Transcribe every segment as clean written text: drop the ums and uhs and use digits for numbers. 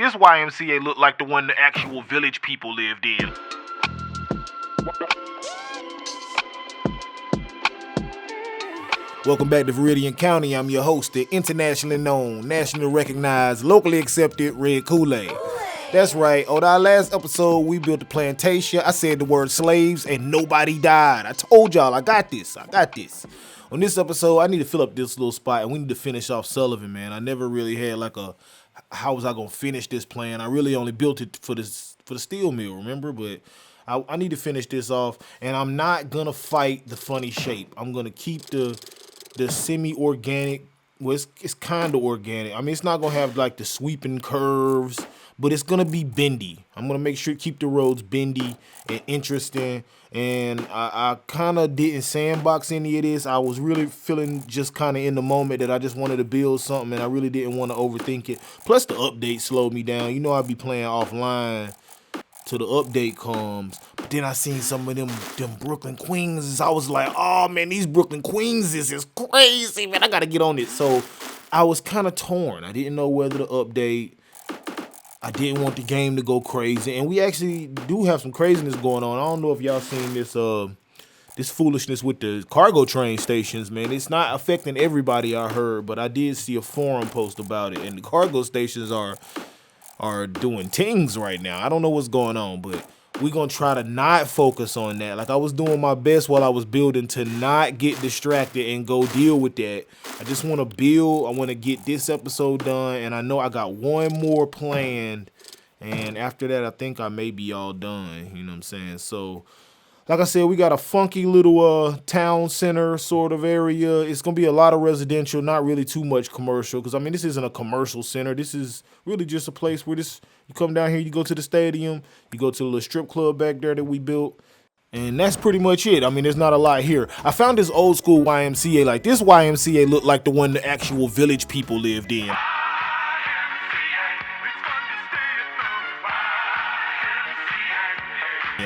this YMCA looked like the one the actual village people lived in. Welcome back to Viridian County. I'm your host, the internationally known, nationally recognized, locally accepted Red Kool-Aid. That's right. On our last episode, we built a plantation. I said the word slaves and nobody died. I told y'all, I got this. On this episode, I need to fill up this little spot and we need to finish off Sullivan, man. I never really had how was I going to finish this plan? I really only built it for the steel mill, remember? But I need to finish this off, and I'm not going to fight the funny shape. I'm going to keep the semi-organic. Well, it's kind of organic. I mean, it's not going to have like the sweeping curves, but it's going to be bendy. I'm going to make sure keep the roads bendy and interesting. And I kind of didn't sandbox any of this. I was really feeling just kind of in the moment that I just wanted to build something, and I really didn't want to overthink it. Plus, the update slowed me down. You know, I'd be playing offline till the update comes. But then I seen some of them Brooklyn Queens. I was like, oh, man, these Brooklyn Queens is crazy, man. I got to get on it. So I was kind of torn. I didn't know whether to update. I didn't want the game to go crazy. And we actually do have some craziness going on. I don't know if y'all seen this foolishness with the cargo train stations, man. It's not affecting everybody, I heard, but I did see a forum post about it. And the cargo stations are doing things right now. I don't know what's going on, but we're going to try to not focus on that. Like, I was doing my best while I was building to not get distracted and go deal with that. I just want to build. I want to get this episode done, and I know I got one more planned, and after that, I think I may be all done. You know what I'm saying? So, like I said, we got a funky little town center sort of area. It's going to be a lot of residential, not really too much commercial, because, I mean, this isn't a commercial center. This is really just a place where you come down here, you go to the stadium, you go to the little strip club back there that we built, and that's pretty much it. I mean, there's not a lot here. I found this old school YMCA. Like, this YMCA looked like the one the actual village people lived in.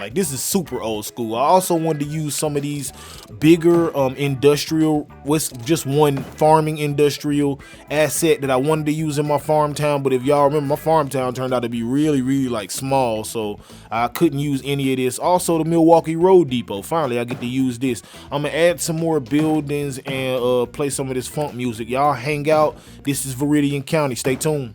Like, this is super old school. I also wanted to use some of these bigger industrial, with just one farming industrial asset that I wanted to use in my farm town. But if y'all remember, my farm town turned out to be really, really like small, so I couldn't use any of this. Also, the Milwaukee Road Depot. Finally, I get to use this. I'm gonna add some more buildings and play some of this funk music. Y'all hang out. This is Viridian County. Stay tuned.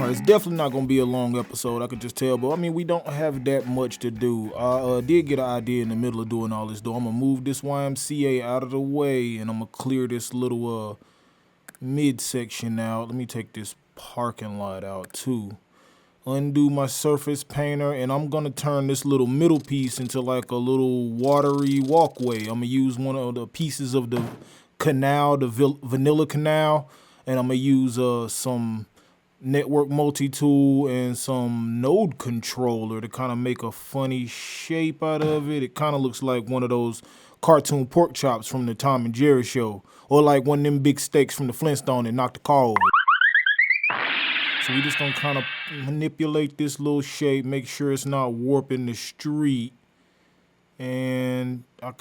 It's definitely not going to be a long episode, I could just tell, but I mean, we don't have that much to do. I did get an idea in the middle of doing all this, though. I'm going to move this YMCA out of the way, and I'm going to clear this little midsection out. Let me take this parking lot out, too. Undo my surface painter, and I'm going to turn this little middle piece into like a little watery walkway. I'm going to use one of the pieces of the canal, the vanilla canal, and I'm going to use some network multi-tool and some node controller to kind of make a funny shape out of it. It kind of looks like one of those cartoon pork chops from the Tom and Jerry show, or like one of them big steaks from the Flintstone that knocked the car over. So we just gonna kind of manipulate this little shape, make sure it's not warping the street. And I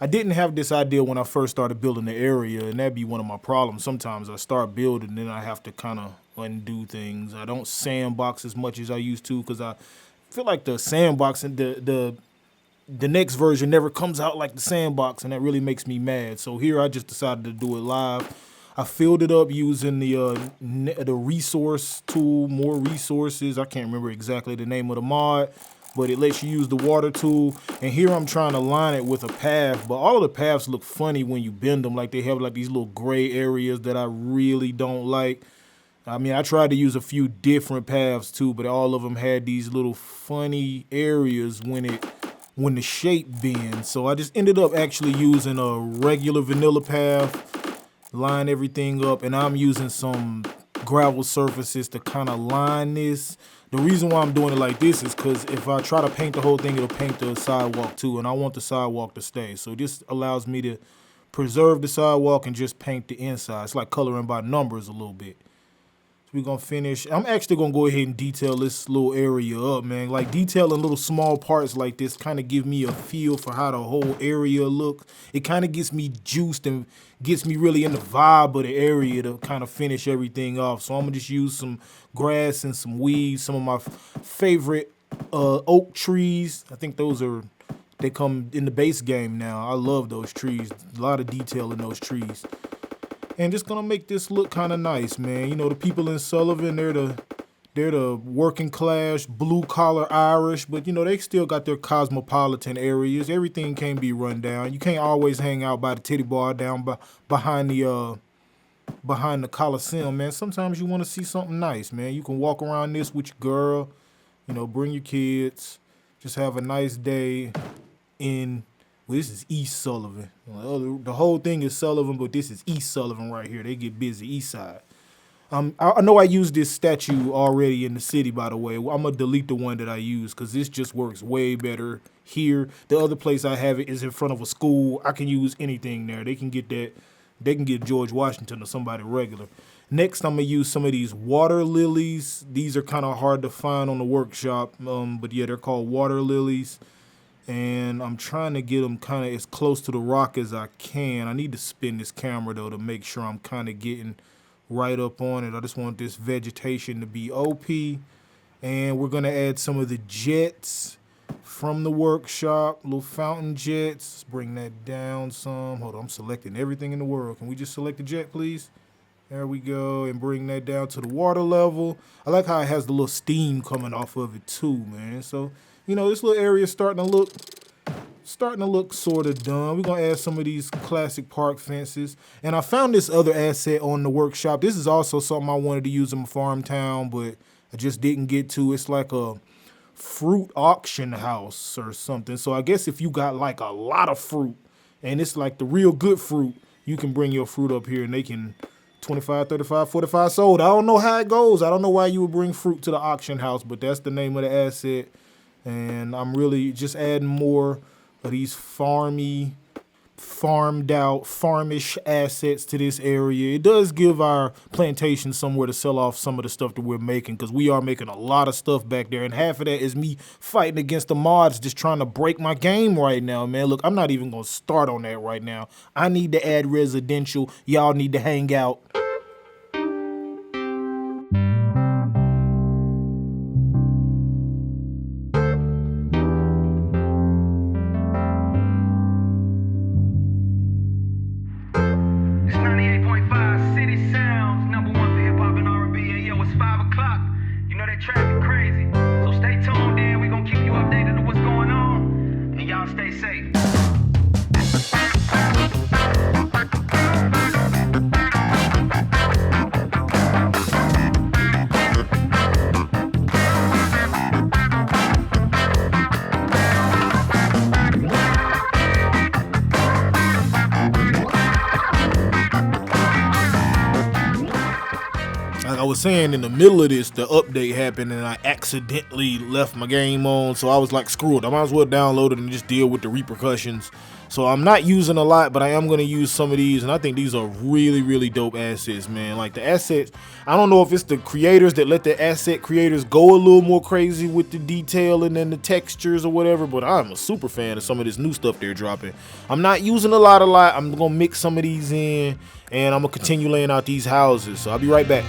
didn't have this idea when I first started building the area, and that'd be one of my problems. Sometimes I start building, and then I have to kind of undo things. I don't sandbox as much as I used to, because I feel like the sandbox and the next version never comes out like the sandbox, and that really makes me mad. So here I just decided to do it live. I filled it up using the resource tool, more resources. I can't remember exactly the name of the mod, but it lets you use the water tool. And here I'm trying to line it with a path, but all of the paths look funny when you bend them. Like they have like these little gray areas that I really don't like. I mean, I tried to use a few different paths too, but all of them had these little funny areas when the shape bends. So I just ended up actually using a regular vanilla path, line everything up, and I'm using some gravel surfaces to kind of line this. The reason why I'm doing it like this is because if I try to paint the whole thing, it'll paint the sidewalk too, and I want the sidewalk to stay. So this allows me to preserve the sidewalk and just paint the inside. It's like coloring by numbers a little bit. We're going to finish. I'm actually going to go ahead and detail this little area up, man. Like, detailing little small parts like this kind of give me a feel for how the whole area looks. It kind of gets me juiced and gets me really in the vibe of the area to kind of finish everything off. So I'm going to just use some grass and some weeds, some of my favorite oak trees. I think they come in the base game now. I love those trees. A lot of detail in those trees. And just gonna make this look kind of nice, man. You know, the people in Sullivan, they're the working class, blue collar Irish, but you know, they still got their cosmopolitan areas. Everything can't be run down. You can't always hang out by the titty bar down behind the Coliseum, man. Sometimes you want to see something nice, man. You can walk around this with your girl, you know, bring your kids, just have a nice day in. Well, this is East Sullivan. The whole thing is Sullivan, but this is East Sullivan right here. They get busy, East Side. I know I used this statue already in the city, by the way. I'm going to delete the one that I used because this just works way better here. The other place I have it is in front of a school. I can use anything there. They can get that. They can get George Washington or somebody regular. Next, I'm going to use some of these water lilies. These are kind of hard to find on the workshop, but yeah, they're called water lilies. And I'm trying to get them kind of as close to the rock as I can. I need to spin this camera, though, to make sure I'm kind of getting right up on it. I just want this vegetation to be OP. And we're going to add some of the jets from the workshop, little fountain jets. Let's bring that down some. Hold on, I'm selecting everything in the world. Can we just select the jet, please? There we go, and bring that down to the water level. I like how it has the little steam coming off of it, too, man. So, you know, this little area is starting to look sort of done. We're going to add some of these classic park fences. And I found this other asset on the workshop. This is also something I wanted to use in my farm town, but I just didn't get to. It's like a fruit auction house or something. So I guess if you got like a lot of fruit and it's like the real good fruit, you can bring your fruit up here and they can 25, 35, 45 sold. I don't know how it goes. I don't know why you would bring fruit to the auction house, but that's the name of the asset. And I'm really just adding more of these farmed out, farmish assets to this area. It does give our plantation somewhere to sell off some of the stuff that we're making, because we are making a lot of stuff back there. And half of that is me fighting against the mods just trying to break my game right now, man. Look, I'm not even going to start on that right now. I need to add residential. Y'all need to hang out. Traffic crazy, so stay tuned in. We're gonna keep you updated on what's going on, and y'all stay safe. Like I was saying, in the middle of this, the update happened and I accidentally left my game on. So I was like, screw it. I might as well download it and just deal with the repercussions. So I'm not using a lot, but I am going to use some of these. And I think these are really, really dope assets, man. Like the assets, I don't know if it's the creators that let the asset creators go a little more crazy with the detail and then the textures or whatever. But I'm a super fan of some of this new stuff they're dropping. I'm not using a lot. I'm going to mix some of these in and I'm going to continue laying out these houses. So I'll be right back.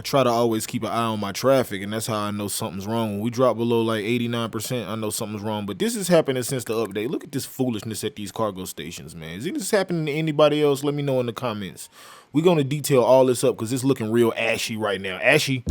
try to always keep an eye on my traffic, and that's how I know something's wrong. When we drop below like 89%, I know something's wrong. But this is happening since the update. Look at this foolishness at these cargo stations, man. Is this happening to anybody else? Let me know in the comments. We're going to detail all this up because it's looking real ashy right now. Ashy.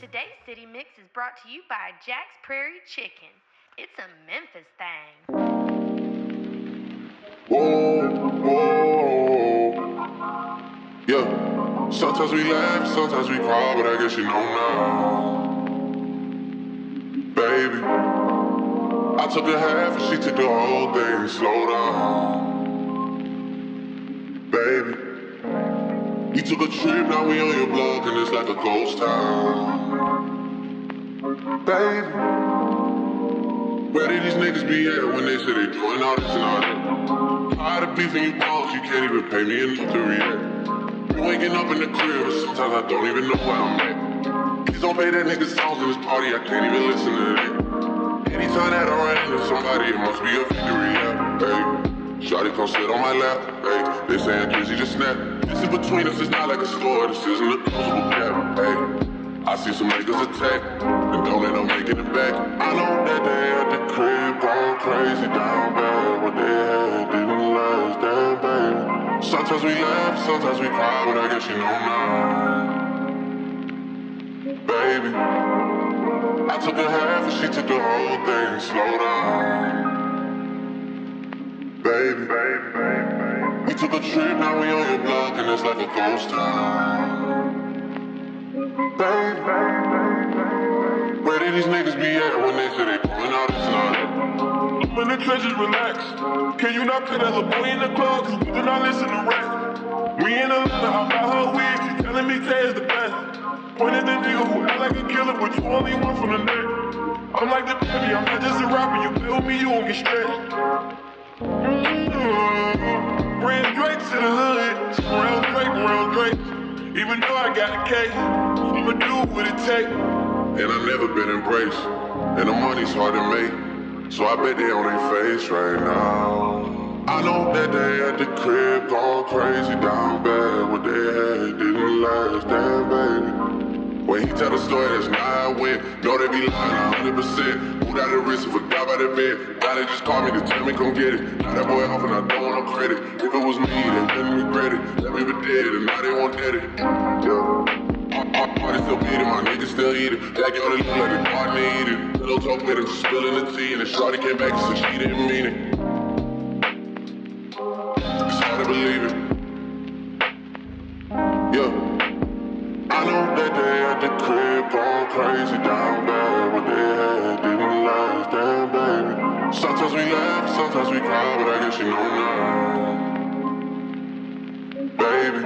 Today's City Mix is brought to you by Jack's Prairie Chicken. It's a Memphis thing. Whoa, whoa. Yeah, sometimes we laugh, sometimes we cry, but I guess you know now. Baby, I took a half and she took the whole thing. Slow down. Baby, you took a trip, now we on your block and it's like a ghost town. Baby, where did these niggas be at when they say they doing all this and all that? Tired of beefing you balls, you can't even pay me enough to react. You waking up in the crib, and sometimes I don't even know where I'm at. Please don't play that nigga songs in this party, I can't even listen to that. Anytime that I run into somebody, it must be a victory, yeah, hey. Shawty come sit on my lap, hey. They saying Drizzy just snap. This is between us, it's not like a store, this isn't a closable gap, hey. I see some niggas attack, and don't end up making it back. I know that they at the crib going crazy down bad. What they had didn't last, damn baby. Sometimes we laugh, sometimes we cry, but I guess you know now. Baby, I took a half and she took the whole thing. Slow down. Baby, we took a trip, now we on your block and it's like a ghost town. Baby, where did these niggas be at when they say they doing all this and all that? I'm in the trenches, relax. Can you not put that little boy in the club? Cause we do not listen to rap. We in Atlanta, I buy her wig, she telling me Tay is the best. Pointed the nigga who act like a killer, but you only one from the neck. I'm like the baby, I'm not just a rapper, you play with me, you won't get stretched. Bring Drake to the hood, around Drake. Even though I got a case, I'ma do what it takes. And I've never been embraced, and the money's hard to make. So I bet they on their face right now. I know that they at the crib going crazy down bad. What they had didn't last, damn baby. When he tell the story, that's not how it went. Know they be lying 100%. Moved out of the wrist and forgot about that bed. Now they just call me to tell me come get it. Now that boy off and I don't want no credit. If it was me, they wouldn't regret it. Let me be dead and now they won't get it. Yeah. Artists still beat it, my niggas still eat it. Jack on the look like the garden eat it. Pillow talk with him, just spilling the tea. And the shorty came back and said she didn't mean it. It's hard to believe it. Yeah. I know that they at the crib going crazy down bad. What they had didn't last, damn baby. Sometimes we laugh, sometimes we cry, but I guess you know now. Baby,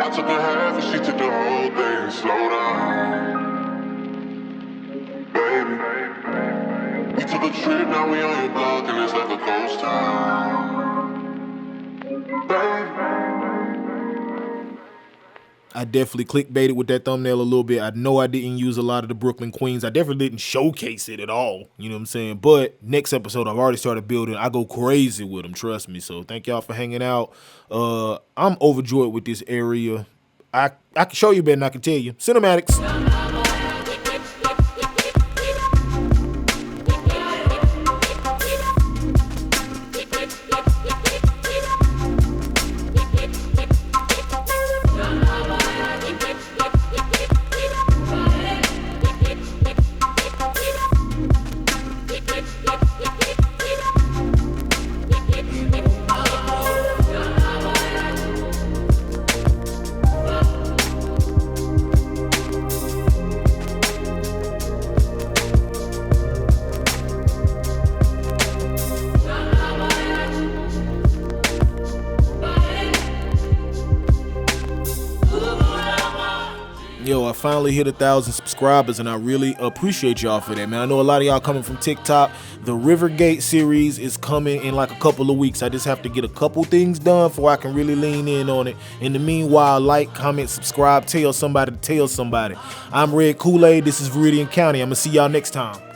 I took a half and she took the whole thing. Slow down, baby. We took a trip, now we on your block and it's like a ghost town. Baby, I definitely clickbaited with that thumbnail a little bit. I know I didn't use a lot of the Brooklyn Queens. I definitely didn't showcase it at all. You know what I'm saying? But next episode, I've already started building. I go crazy with them, trust me. So thank y'all for hanging out. I'm overjoyed with this area. I can show you better than I can tell you. Cinematics. Yo, I finally hit 1,000 subscribers and I really appreciate y'all for that, man. I know a lot of y'all coming from TikTok. The Rivergate series is coming in like a couple of weeks. I just have to get a couple things done before I can really lean in on it. In the meanwhile, like, comment, subscribe, tell somebody to tell somebody. I'm Red Kool-Aid. This is Viridian County. I'm going to see y'all next time.